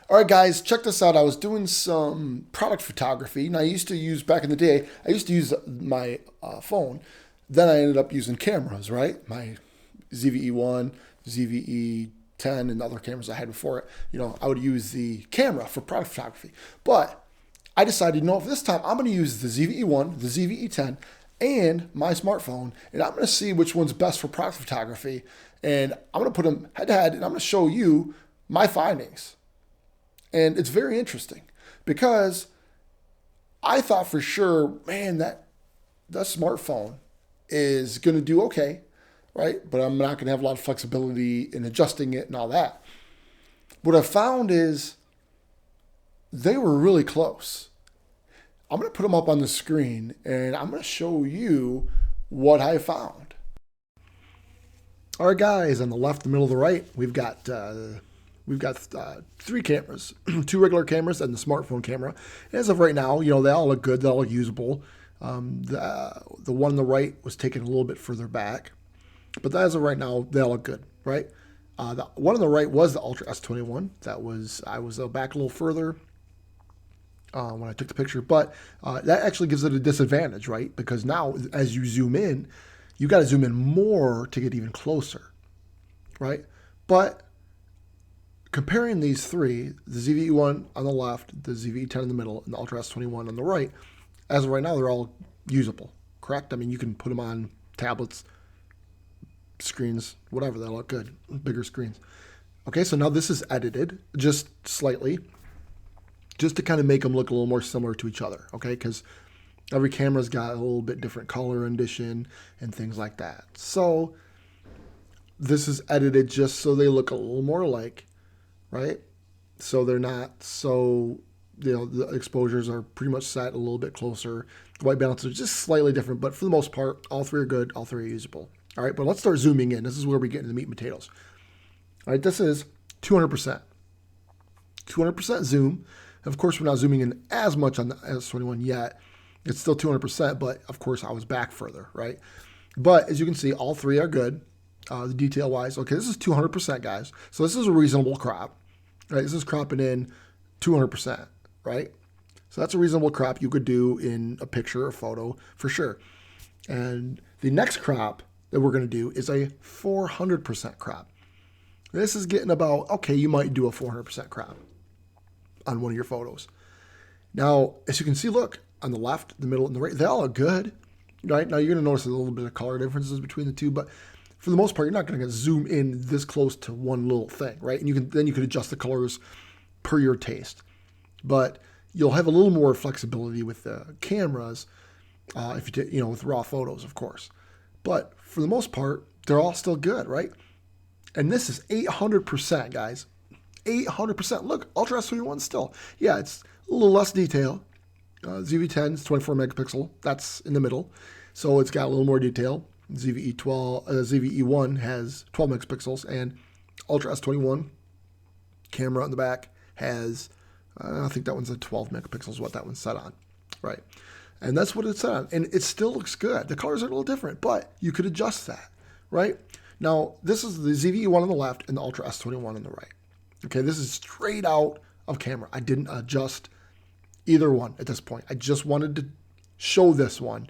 All right, guys, check this out. I was doing some product photography, and I used to use back in the day. I used to use my phone. Then I ended up using cameras, right? My ZVE1, ZVE10, and other cameras I had before it. I would use the camera for product photography. But I decided, no, this time I'm going to use the ZVE1, the ZVE10, and my smartphone, and I'm going to see which one's best for product photography. And I'm going to put them head to head, and I'm going to show you my findings. And it's very interesting because I thought for sure, man, that the smartphone is going to do okay, right? But I'm not going to have a lot of flexibility in adjusting it and all that. What I found is they were really close. I'm going to put them up on the screen and I'm going to show you what I found. All right, guys, on the left, the middle, the right, we've got three cameras, two regular cameras and the smartphone camera. And as of right now, they all look good. They all look usable. The one on the right was taken a little bit further back, but as of right now, they all look good, right? The one on the right was the Ultra S21. I was back a little further when I took the picture, but that actually gives it a disadvantage, right? Because now, as you zoom in, you got to zoom in more to get even closer, right? But comparing these three, the ZVE1 on the left, the ZVE10 in the middle, and the Ultra S21 on the right, as of right now, they're all usable, correct? I mean, you can put them on tablets, screens, whatever, they look good, bigger screens. Okay, so now this is edited just slightly, just to kind of make them look a little more similar to each other, okay? Because every camera's got a little bit different color rendition and things like that. So this is edited just so they look a little more alike, right? So they're not so, the exposures are pretty much set a little bit closer. The white balance is just slightly different, but for the most part, all three are good. All three are usable. All right, but let's start zooming in. This is where we get into the meat and potatoes. All right, this is 200%. 200% zoom. Of course, we're not zooming in as much on the S21 yet. It's still 200%, but of course, I was back further, right? But as you can see, all three are good. The detail-wise, okay, this is 200%, guys. So this is a reasonable crop, right? This is cropping in 200%, right? So that's a reasonable crop you could do in a picture or photo for sure. And the next crop that we're going to do is a 400% crop. This is getting about, okay, you might do a 400% crop on one of your photos. Now, as you can see, look, on the left, the middle, and the right, they all look good, right? Now, you're going to notice a little bit of color differences between the two, but for the most part, you're not going to zoom in this close to one little thing, right? And you can adjust the colors per your taste. But you'll have a little more flexibility with the cameras if you take, with raw photos, of course. But for the most part, they're all still good, right? And this is 800%, guys. 800%. Look, Ultra S21 still. Yeah, it's a little less detail. ZV10 is 24 megapixel. That's in the middle. So it's got a little more detail. ZVE1 has 12 megapixels, and Ultra S21 camera on the back has, I think that one's a 12 megapixels, what that one's set on, right? And that's what it's set on, and it still looks good. The colors are a little different, but you could adjust that, right? Now, this is the ZVE1 on the left and the Ultra S21 on the right. Okay, this is straight out of camera. I didn't adjust either one at this point. I just wanted to show this one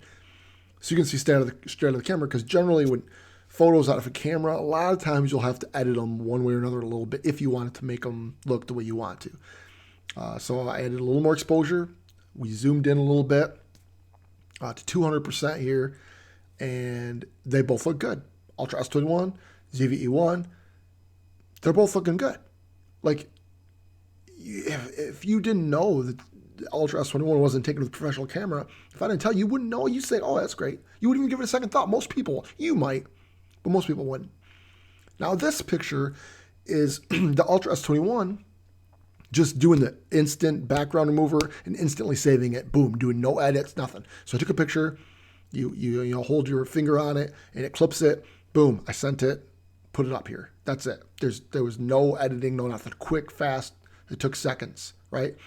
so you can see straight out of the camera, because generally when photos out of a camera, a lot of times you'll have to edit them one way or another a little bit if you wanted to make them look the way you want to. So I added a little more exposure. We zoomed in a little bit to 200% here, and they both look good. Ultra S21, ZVE1, they're both looking good. Like, if you didn't know that the Ultra S21 wasn't taken with a professional camera, if I didn't tell you, you wouldn't know. You'd say, oh, that's great. You wouldn't even give it a second thought. Most people, you might, but most people wouldn't. Now, this picture is the Ultra S21 just doing the instant background remover and instantly saving it. Boom, doing no edits, nothing. So I took a picture. You hold your finger on it, and it clips it. Boom, I sent it, put it up here. That's it. There was no editing, no nothing. Quick, fast. It took seconds, right?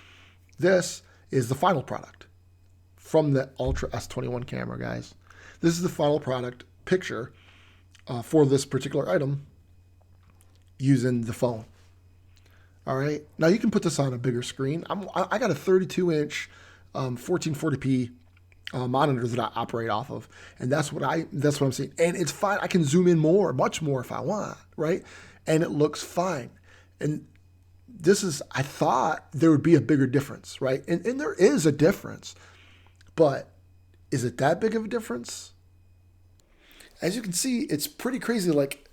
This is the final product from the Ultra S21 camera, guys. This is the final product picture for this particular item using the phone. All right. Now you can put this on a bigger screen. I got a 32-inch 1440p monitor that I operate off of, and that's what I'm seeing. And it's fine. I can zoom in more, much more if I want, right? And it looks fine. And I thought there would be a bigger difference, right? And there is a difference, but is it that big of a difference? As you can see, it's pretty crazy. Like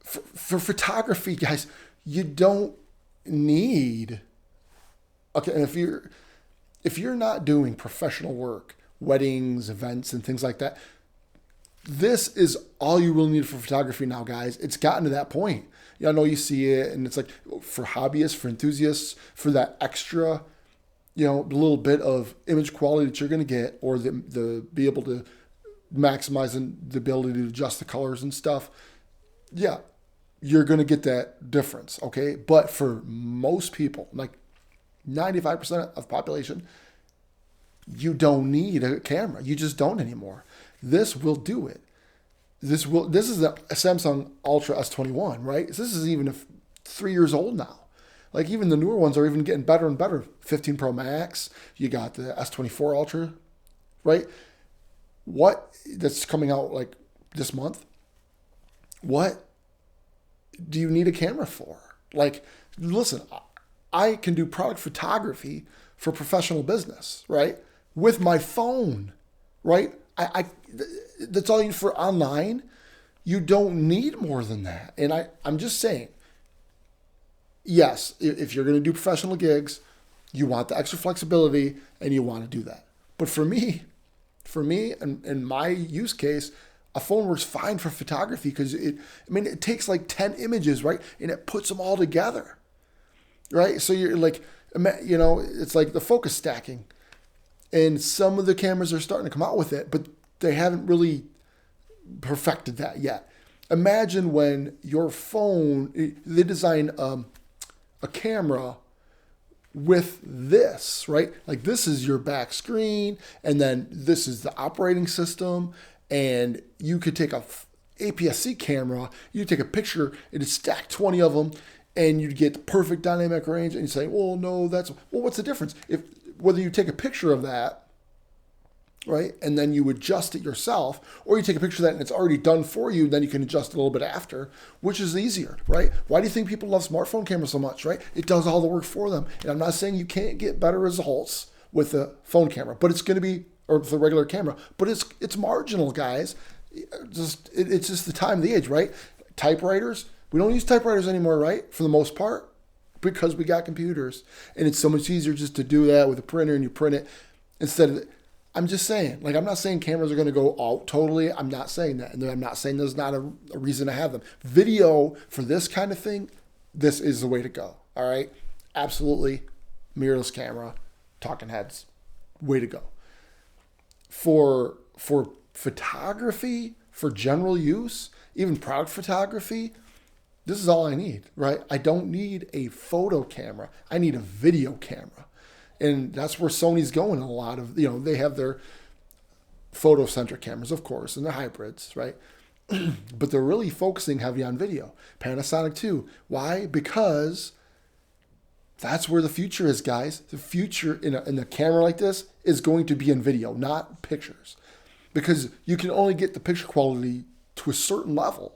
for photography, guys, you don't need, okay, and if you're not doing professional work, weddings, events, and things like that, this is all you really need for photography now, guys. It's gotten to that point. I know you see it, and it's like for hobbyists, for enthusiasts, for that extra, little bit of image quality that you're going to get, or the be able to maximize the ability to adjust the colors and stuff. Yeah, you're going to get that difference, okay? But for most people, like 95% of the population, you don't need a camera. You just don't anymore. This will do it. This is a Samsung Ultra S21, right? This is even 3 years old now. Like even the newer ones are even getting better and better. 15 Pro Max, you got the S24 Ultra, right? That's coming out like this month. What do you need a camera for? Like, listen, I can do product photography for professional business, right? With my phone, right? That's all you need for online. You don't need more than that. And I'm just saying, yes, if you're going to do professional gigs, you want the extra flexibility and you want to do that. But for me, in my use case, a phone works fine for photography because it takes like 10 images, right? And it puts them all together, right? So you're like, it's like the focus stacking. And some of the cameras are starting to come out with it, but they haven't really perfected that yet. Imagine when your phone, they design a camera with this, right? Like this is your back screen, and then this is the operating system, and you could take a APS-C camera, you take a picture, it'd stack 20 of them, and you'd get the perfect dynamic range, and you say, well, no, what's the difference? Whether you take a picture of that, right, and then you adjust it yourself, or you take a picture of that and it's already done for you, and then you can adjust it a little bit after, which is easier, right? Why do you think people love smartphone cameras so much, right? It does all the work for them. And I'm not saying you can't get better results with a phone camera, but it's going to be, or with a regular camera, but it's marginal, guys. It's just the time of the age, right? Typewriters, we don't use typewriters anymore, right? For the most part, because we got computers, and it's so much easier just to do that with a printer, and you print it instead of. I'm just saying, like, I'm not saying cameras are going to go out totally. I'm not saying that, and I'm not saying there's not a reason to have them. Video for this kind of thing, this is the way to go. All right, absolutely, mirrorless camera, talking heads, way to go. For photography, for general use, even product photography, this is all I need, right? I don't need a photo camera. I need a video camera. And that's where Sony's going. A lot of, they have their photo-centric cameras, of course, and the hybrids, right? But they're really focusing heavy on video. Panasonic too. Why? Because that's where the future is, guys. The future in a camera like this is going to be in video, not pictures. Because you can only get the picture quality to a certain level.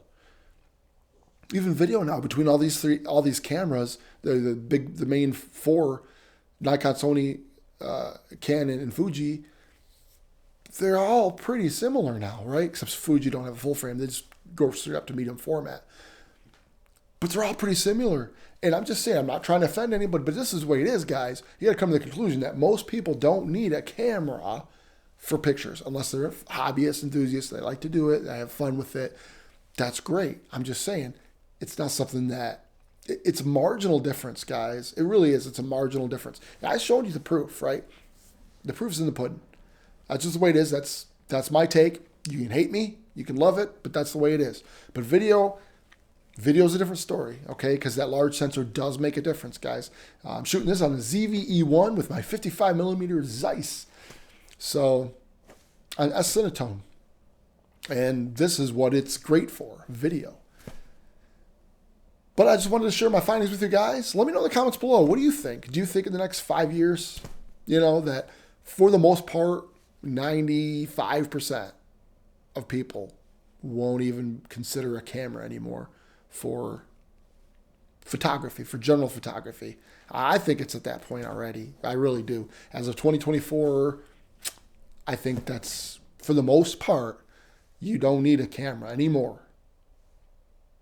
Even video now, between all these cameras, the main four, Nikon, Sony, Canon, and Fuji, they're all pretty similar now, right? Except Fuji don't have a full frame. They just go straight up to medium format. But they're all pretty similar. And I'm just saying, I'm not trying to offend anybody, but this is the way it is, guys. You got to come to the conclusion that most people don't need a camera for pictures unless they're hobbyists, enthusiasts. They like to do it. They have fun with it. That's great. I'm just saying, it's not something that, it's a marginal difference, guys. It really is. It's a marginal difference. I showed you the proof, right? The proof's in the pudding. That's just the way it is. That's my take. You can hate me. You can love it, but that's the way it is. But video's a different story, okay? Because that large sensor does make a difference, guys. I'm shooting this on a ZV-E1 with my 55mm Zeiss. So, an S-Cinetone. And this is what it's great for, video. But I just wanted to share my findings with you guys. Let me know in the comments below. What do you think? Do you think in the next 5 years, that for the most part, 95% of people won't even consider a camera anymore for photography, for general photography? I think it's at that point already. I really do. As of 2024, I think that's, for the most part, you don't need a camera anymore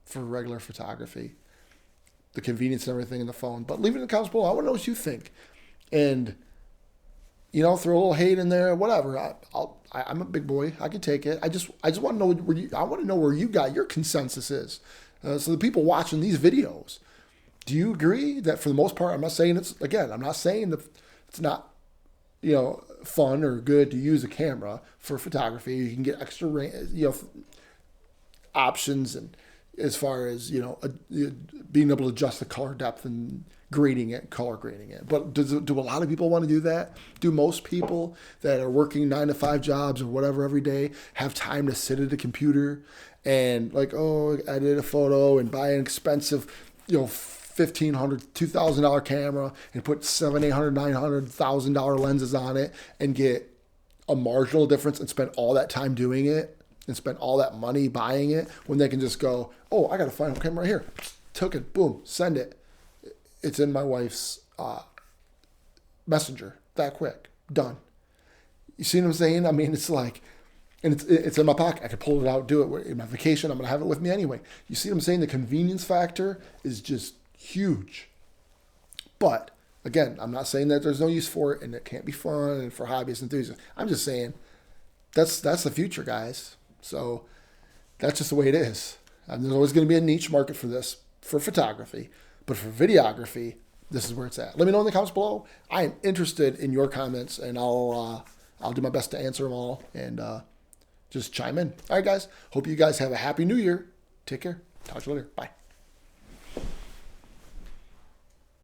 for regular photography. The convenience and everything in the phone. But leave it in the comments below. I want to know what you think. And, throw a little hate in there, whatever. I'm a big boy. I can take it. I just want to know where you got your consensus is. So the people watching these videos, do you agree that for the most part, I'm not saying I'm not saying that it's not, fun or good to use a camera for photography. You can get extra, options, and as far as, being able to adjust the color depth and color grading it. But do a lot of people want to do that? Do most people that are working 9 to 5 jobs or whatever every day have time to sit at a computer and edit a photo and buy an expensive, $1,500, $2,000 camera and put $700, $800, $900,000 lenses on it and get a marginal difference and spend all that time doing it and spend all that money buying it, when they can just go, oh, I got a final camera right here. Took it, boom, send it. It's in my wife's messenger. That quick, done. You see what I'm saying? I mean, it's like, and it's in my pocket. I can pull it out, do it. In my vacation, I'm going to have it with me anyway. You see what I'm saying? The convenience factor is just huge. But again, I'm not saying that there's no use for it and it can't be fun and for hobbyist enthusiasts. I'm just saying that's the future, guys. So that's just the way it is. And there's always going to be a niche market for this, for photography. But for videography, this is where it's at. Let me know in the comments below. I am interested in your comments, and I'll do my best to answer them all and just chime in. All right, guys. Hope you guys have a happy new year. Take care. Talk to you later. Bye.